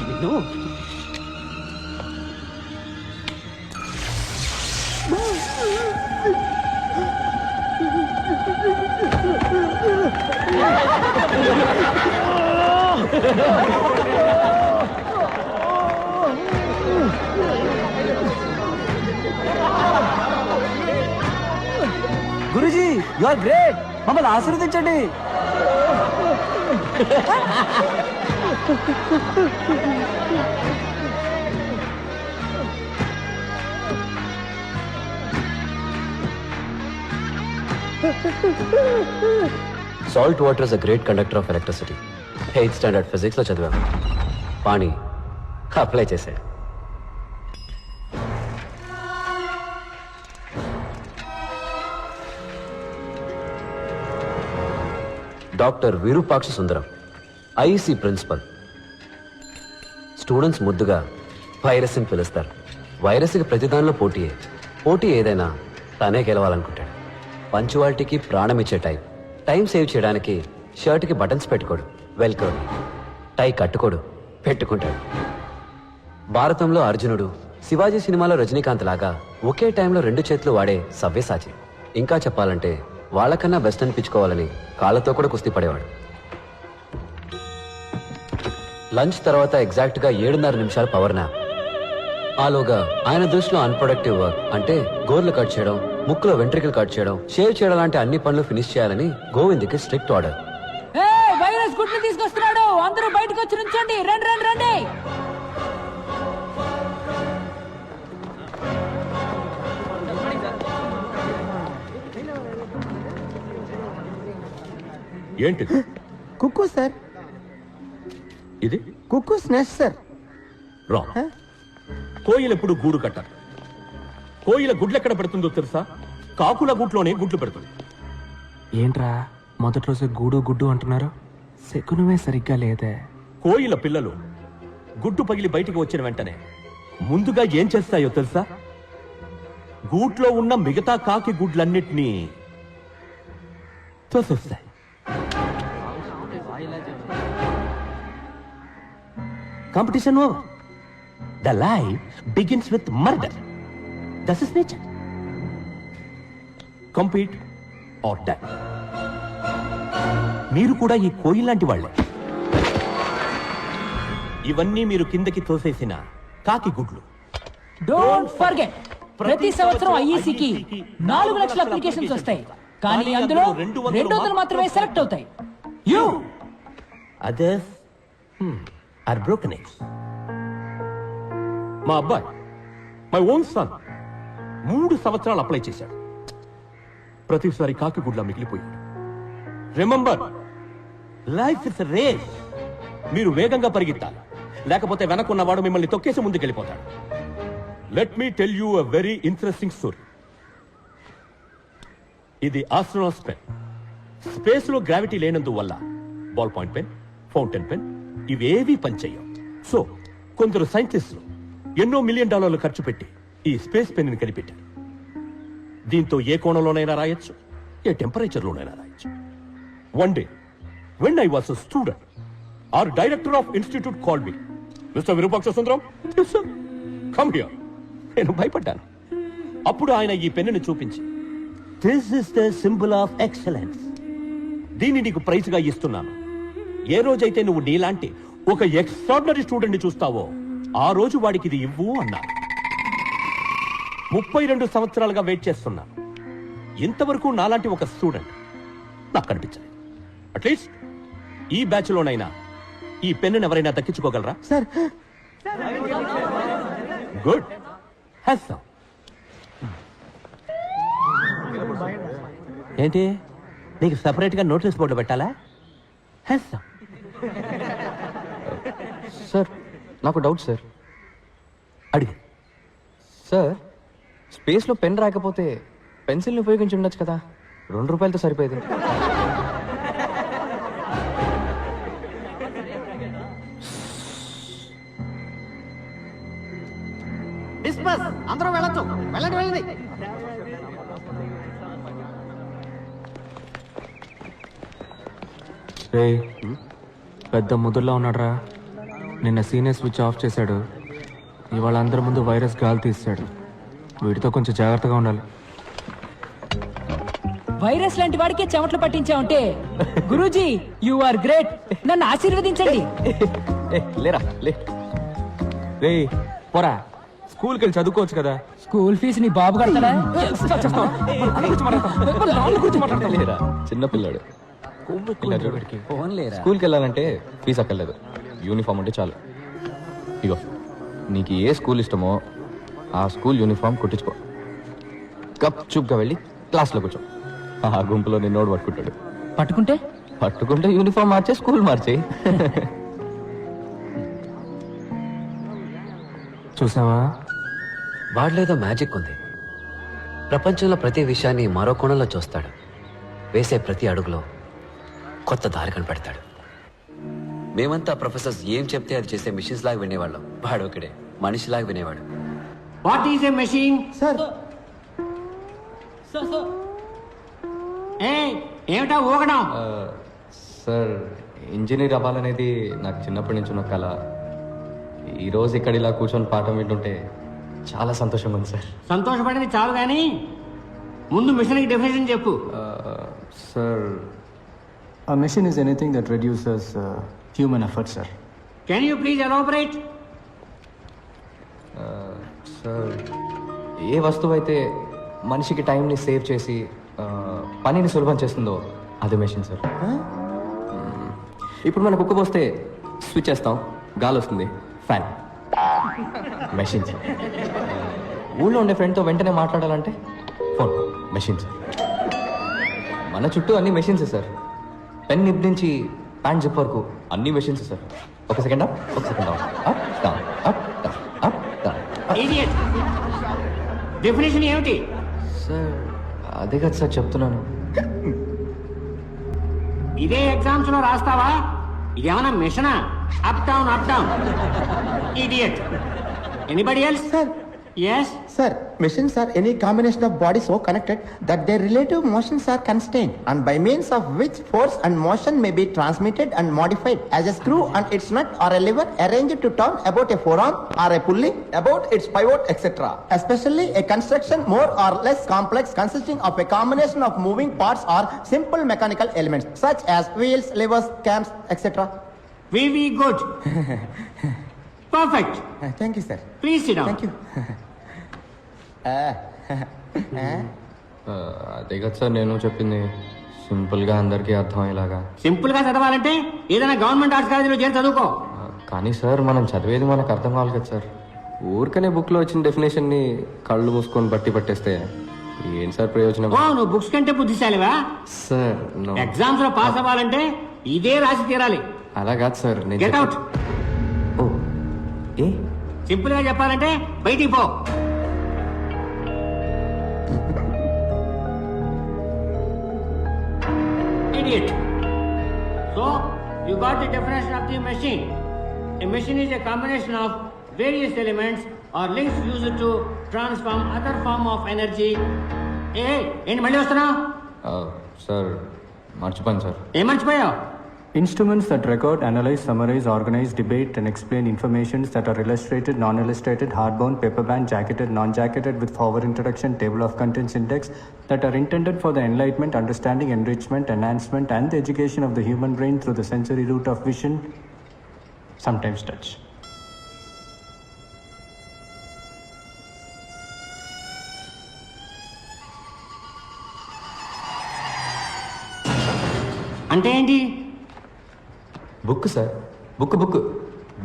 నిన్ను Guruji you are great, మమ్మల్ని ఆశీర్వదించండి. Salt water is a great conductor of electricity. 8th standard physics లో చదివాను. పాణి అప్లై చేసే. డాక్టర్ విరూపాక్ష సుందరం, ఐఈసీ ప్రిన్సిపల్. స్టూడెంట్స్ ముద్దుగా వైరస్ అని పిలుస్తారు. వైరస్కి ప్రతిదానిలో పోటీ ఏదైనా తనే గెలవాలనుకుంటాడు. పంచువాలిటీకి ప్రాణం ఇచ్చే టైం సేవ్ చేయడానికి షర్ట్కి బటన్స్ పెట్టుకోడు, వెల్కోడు. టై కట్టుకోడు, పెట్టుకుంటాడు. భారతంలో అర్జునుడు, శివాజీ సినిమాలో రజనీకాంత్ లాగా ఒకే టైంలో 2 చేతులు వాడే సవ్యసాచి. ఇంకా చెప్పాలంటే వాళ్ళకన్నా బెస్ట్ అనిపించుకోవాలని కాళ్ళతో కూడా కుస్తీ పడేవాడు. లంచ్ తర్వాత ఎగ్జాక్ట్గా 7:30 నిమిషాలు పవర్ నాప్. ఆలోగా ఆయన దృష్టిలో అన్ప్రొడక్టివ్ వర్క్ అంటే గోర్లు కట్ చేయడం, ముక్కులో వెంట్రికలు కట్ చేయడం, షేవ్ చేయడం లాంటి అన్ని పనులు ఫినిష్ చేయాలని గోవింద్కి స్ట్రిక్ట్ ఆర్డర్. వైరస్ గుడ్లు తీసుకొస్తున్నాడు, అందరూ బయటకు వచ్చి నుంచోండి, రండి రండి రండి. ఏంటిది? కుక్కు సార్. ఇది కుక్కు స్నెస్ట్ సార్. రాంగ్. కోయిల ఎప్పుడు గూడు కట్టారు. కోయిల గుడ్లు ఎక్కడ పెడుతుందో తెలుసా? కాకుల గుట్లోనే గుడ్లు పెడుతుంది. ఏంట్రా మొదటి రోజు గూడు గుడ్డు అంటున్నారు? శకునమే సరిగ్గా లేదే. కోయిల పిల్లలు గుడ్డు పగిలి బయటికి వచ్చిన వెంటనే ముందుగా ఏం చేస్తాయో తెలుసా? గూట్లో ఉన్న మిగతా కాకి గుడ్లన్నిటినీ తోసేస్తాయి. Competition over. The life begins with murder. That is nature. Compete or die. మీరు కూడా ఈ కోయిల్ లాంటి వాళ్ళే. ఇవన్నీ మీరు కిందకి తోసేసిన కాకి గుడ్లు. డోంట్ ఫర్గెట్, ప్రతి సంవత్సరం ఐఈసీకి 4 లక్షల అప్లికేషన్స్ వస్తాయి, కానీ అందులో 200 మాత్రమే సెలెక్ట్ అవుతాయి. You others are broken eggs. మా అబ్బాయి, మై ఓన్ సన్, 3 సంవత్సరాలు అప్లై చేశాడు. ప్రతిసారి కాకి గుడ్లా మిగిలిపోయాడు. Remember, life is race. మీరు వేగంగా పరిగెత్తాలి, లేకపోతే వెనకున్నవాడు మిమ్మల్ని తొక్కేసి ముందుకెళ్ళిపోతాడు. Let me tell you a very interesting story. ఇది ఆస్ట్రోనాట్స్ పెన్. స్పేస్ లో గ్రావిటీ లేనందువల్ల ball point pen, fountain pen ఇవేవీ పనిచేయవు. సో కొందరు సైంటిస్టులు ఎన్నో $1 మిలియన్ ఖర్చు పెట్టి ఈ స్పేస్ పెన్ ని కనిపెట్టారు. దీంతో ఏ కోణంలోనైనా రాయొచ్చు, ఏ టెంపరేచర్లోనైనా రాయొచ్చు. One day when I was a student, our director of institute called me. Mr. Virupaksha Sundaram, yes sir, come here. నేను భయపడ్డాను. అప్పుడు ఆయన ఈ పెన్నుని చూపించి, this is the symbol of excellence. దీన్ని నీకు ప్రైజ్ గా ఇస్తున్నాను. ఏ రోజైతే నువ్వు నీలాంటి ఒక ఎక్స్ట్రాడినరీ స్టూడెంట్ ని చూస్తావో ఆ రోజు వాడికి ఇది ఇవ్వు అన్నారు. 32 సంవత్సరాలుగా వెయిట్ చేస్తున్నాను. ఇంతవరకు నాలాంటి ఒక స్టూడెంట్ నాకు కనిపించలేదు. అట్లీస్ట్ ఈ బ్యాచ్ లోనైనా ఈ పెన్ను ఎవరైనా దక్కించుకోగలరా? Sir good. ఏంటి, నీకు సెపరేట్ గా నోటీస్ బోర్డు పెట్టాలా? సార్ నాకు డౌట్ సార్. అడిగి. సార్ స్పేస్లో పెన్ రాకపోతే పెన్సిల్ని ఉపయోగించి ఉండొచ్చు కదా, ₹2 సరిపోయేది. డిస్పస్, అందరూ వెళ్ళొచ్చు. వెళ్ళండి వెళ్ళండి. పెద్ద ముదుర్లా ఉన్నాడ్రా. నిన్న సీనియర్ స్విచ్ ఆఫ్ చేశాడు, ఇవాళ అందరి ముందు వైరస్ గాలి తీసాడు. వీటితో కొంచెం జాగ్రత్తగా ఉండాలి. వైరస్ లాంటి వాడికే చెమటలు పట్టించావంటే గురూజీ యు ఆర్ గ్రేట్. నన్ను ఆశీర్వదించండి. లేరా లే రే పోరా, స్కూల్కి వెళ్ళి చదువుకోవచ్చు కదా. స్కూల్ ఫీజు నీ బాబు కడతాడా? లేరా చిన్నపిల్లాడు. స్కూల్కి వెళ్ళాలంటే ఫీజు అక్కర్లేదు, యూనిఫామ్ ఉంటే చాలు. ఇగో నీకు ఏ స్కూల్ ఇష్టమో ఆ స్కూల్ యూనిఫామ్ కుట్టించుకో. కప్ చూపుగా వెళ్ళి క్లాస్లో కూర్చో. ఆ గుంపులో నిన్నోడు పట్టుకుంటాడు. పట్టుకుంటే యూనిఫామ్ మార్చే స్కూల్ మార్చేయి. చూసావా, వాడిలేదో మ్యాజిక్ ఉంది. ప్రపంచంలో ప్రతి విషయాన్ని మరో కోణంలో చూస్తాడు. వేసే ప్రతి అడుగులో కొత్త దారి కనిపెడతాడు. మేమంతా ప్రొఫెసర్స్ ఏం చెప్తే అది చేసే మిషన్స్ లాగా వినేవాళ్ళం. వాడు ఒకడే మనిషిలాగా వినేవాడు. What is a machine? Sir ఏమిటా ఊగడం? సార్ ఇంజనీర్ అవ్వాలనేది నాకు చిన్నప్పటి నుంచి ఉన్న కళ. ఈరోజు ఇక్కడ ఇలా కూర్చొని పాఠం వింటుంటే చాలా సంతోషంగా ఉంది సార్. సంతోషపడింది చాలు కానీ ముందు మిషన్కి డెఫినేషన్ చెప్పు. Sir a machine is anything that reduces human effort, sir. Can you please elaborate? Sir ఏ వస్తువు అయితే మనిషికి టైంని సేవ్ చేసి పనిని సులభం చేస్తుందో అదే మెషిన్ సార్. ఇప్పుడు మనం కుక్క పోస్తే స్విచ్ చేస్తాం, గాలి వస్తుంది, ఫ్యాన్. Machine sir. ఊళ్ళో ఉండే ఫ్రెండ్తో వెంటనే మాట్లాడాలంటే ఫోన్, మెషిన్ సార్. మన చుట్టూ అన్ని మెషిన్సే సార్. పెన్ నిబ్ నుంచి ప్యాంట్ జిప్ వరకు అన్ని మెషిన్స్ సార్. ఒక సెకండ్ అప్, ఒక second down, up down, up down, up down. Idiot. Definition ఏమిటి? సార్ అదే కదా సార్ చెప్తున్నాను. ఇదే ఎగ్జామ్స్ లో రాస్తావా? ఇదేమన్నా మిషనా? Up down up down. Idiot. Anybody else? Sir. yes. Sir, machines are any combination of bodies so connected that their relative motions are constrained, and by means of which force and motion may be transmitted and modified, as a screw and its nut or a lever arranged to turn about a forearm or a pulley about its pivot, etc. Especially a construction more or less complex consisting of a combination of moving parts or simple mechanical elements such as wheels, levers, cams, etc. Very good. Perfect. Thank you, sir. Please sit down. Thank you. అదే కదా sir నేను చెప్పింది, సింపుల్గా అందరికీ అర్థమయ్యేలాగా. Simple గా చదవాలంటే ఏదైనా గవర్నమెంట్ ఆర్ట్స్ కాలేజీలో చేరి చదువుకో. కానీ సార్ మనం చదివేది మనకు అర్థం కావాలి కదా సార్. ఊరికనే బుక్లో వచ్చిన డెఫినేషన్ని కళ్ళు మూసుకొని బట్టి పట్టేస్తే ఏం సార్ ప్రయోజనం? ఓ నువ్వు బుక్స్ కంటే బుద్ధిశాలివా? సార్ ఎగ్జామ్స్ లో పాస్ అవ్వాలంటే ఇదే రాసి తీరాలి. అలా కాదు సార్. Get out. ఓ ఏ సింపుల్ గా చెప్పాలంటే బయటికి పో. Idiot. So, you got the definition of the machine. A machine is a combination of various elements or links used to transform other form of energy. ఏంటి మళ్ళీ వస్తున్నావు? సార్ మర్చిపోయాను సార్. ఏం మర్చిపోయావు? Instruments that record, analyze, summarize, organize, debate, and explain informations that are illustrated, non-illustrated, hardbound, paperbound, jacketed, non-jacketed, with forward introduction, table of contents index, that are intended for the enlightenment, understanding, enrichment, enhancement, and the education of the human brain through the sensory route of vision, sometimes touch. అంటే ఏంటి? Book sir.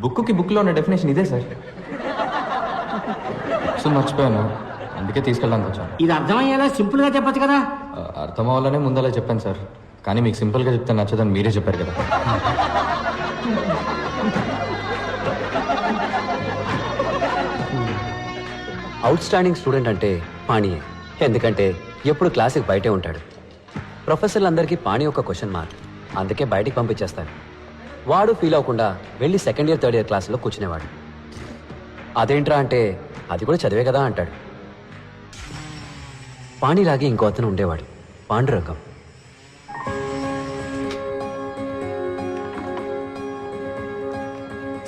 బుక్కి బుక్లో ఉన్న definition ఇదే sir. So మర్చిపోయాను, అందుకే తీసుకెళ్ళడానికి వచ్చాను. ఇది అర్థమయ్యేలా సింపుల్ గా చెప్పచ్చు కదా. అర్థం అవ్వాలనే ముందలా చెప్పాను సార్, కానీ మీకు సింపుల్గా చెప్తే నచ్చదని మీరే చెప్పారు కదా. అవుట్ స్టాండింగ్ స్టూడెంట్ అంటే పాణియే. ఎందుకంటే ఎప్పుడు క్లాస్కి బయటే ఉంటాడు. ప్రొఫెసర్లందరికీ పాణి ఒక క్వశ్చన్ మార్క్, అందుకే బయటికి పంపించేస్తాడు. వాడు ఫీల్ అవ్వకుండా వెళ్ళి సెకండ్ ఇయర్ థర్డ్ ఇయర్ క్లాసులో కూర్చునేవాడు. అదేంట్రా అంటే అది కూడా చదివే కదా అంటాడు. పాణిలాగే ఇంకో అతను ఉండేవాడు, పాండురంగం.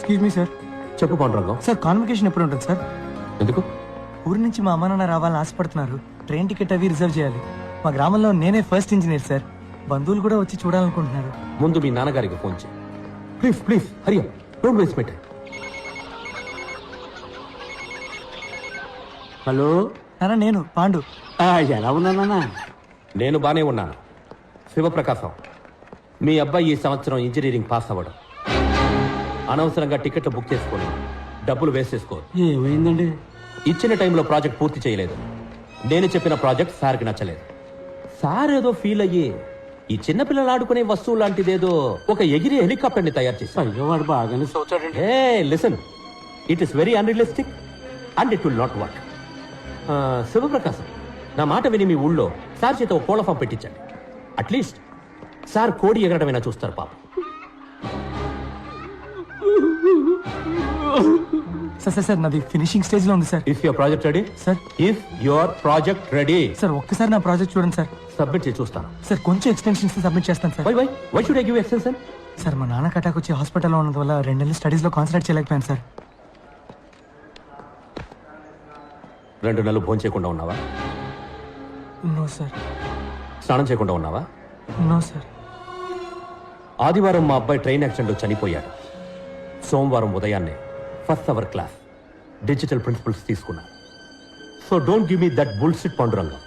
Excuse me sir. చెప్పు పాండురంగం. సార్ కాన్వకేషన్ ఎప్పుడు ఉంటుంది సార్? ఎందుకు? ఊరి నుంచి మా అమ్మ నాన్న రావాలని ఆశపడుతున్నారు. ట్రైన్ టికెట్ అవి రిజర్వ్ చేయాలి. మా గ్రామంలో నేనే ఫస్ట్ ఇంజనీర్ సార్. బంధువులు కూడా వచ్చి చూడాలనుకుంటున్నారు. ముందు మీ నాన్నగారికి ఫోన్ చేయి. Please please Hari up, don't waste my time. Hello, నాన్న నేను పాండు. ఎలా ఉన్నానా? నేను బానే ఉన్నాను. శివప్రకాశం, మీ అబ్బాయి ఈ సంవత్సరం ఇంజనీరింగ్ పాస్ అవ్వడం, అనవసరంగా టికెట్లు బుక్ చేసుకొని డబ్బులు వేస్ట్ చేసుకోరు. ఏమైందండి? ఇచ్చిన టైంలో ప్రాజెక్ట్ పూర్తి చేయలేదు. నేను చెప్పిన ప్రాజెక్ట్ సార్కి నచ్చలేదు. సార్ ఏదో ఫీల్ అయ్యి ఈ చిన్నపిల్లలు ఆడుకునే వస్తువు లాంటిదేదో ఒక ఎగిరే హెలికాప్టర్ ని తయారు చేశారు. అయ్యో, వాడు బాగానే చూచాడండి. Hey listen, it is very unrealistic and it will not work. Sivaprakasam, నా మాట విని మీ ఊళ్ళో సార్ చేత ఒక కోళ్ళ ఫామ్ పెట్టించండి. అట్లీస్ట్ సార్ కోడి ఎగరడమైనా చూస్తారు పాపం. సార్ సార్ సార్ నాది ఫినిషింగ్ స్టేజ్ లో ఉంది sir. If your project ready sir. If your project ready sir ఒక్కసారి నా ప్రాజెక్ట్ చూడండి సార్. సబ్మిట్ చేసి చూస్తాను. సార్ కొంచెం ఎక్స్టెన్షన్స్ సబ్మిట్ చేస్తాను sir. Why why why should I give extension? Sir మా నాన్నకి అటాక్ వచ్చి హాస్పిటల్లో ఉన్నందు వల్ల 2 నెలలు స్టడీస్ లో కాన్సన్ట్రేట్ చేయలేకపోయాను సార్. 2 నెలలు భోజనం చేయకుండా ఉన్నావా? No sir. స్నానం చేయకుండా ఉన్నావా? No sir. ఆదివారం మా అబ్బాయి ట్రైన్ యాక్సిడెంట్లో చనిపోయాడు. సోమవారం ఉదయాన్నే first hour class digital principles తీసుకున్నా. So don't give me that bullshit Pandurangam.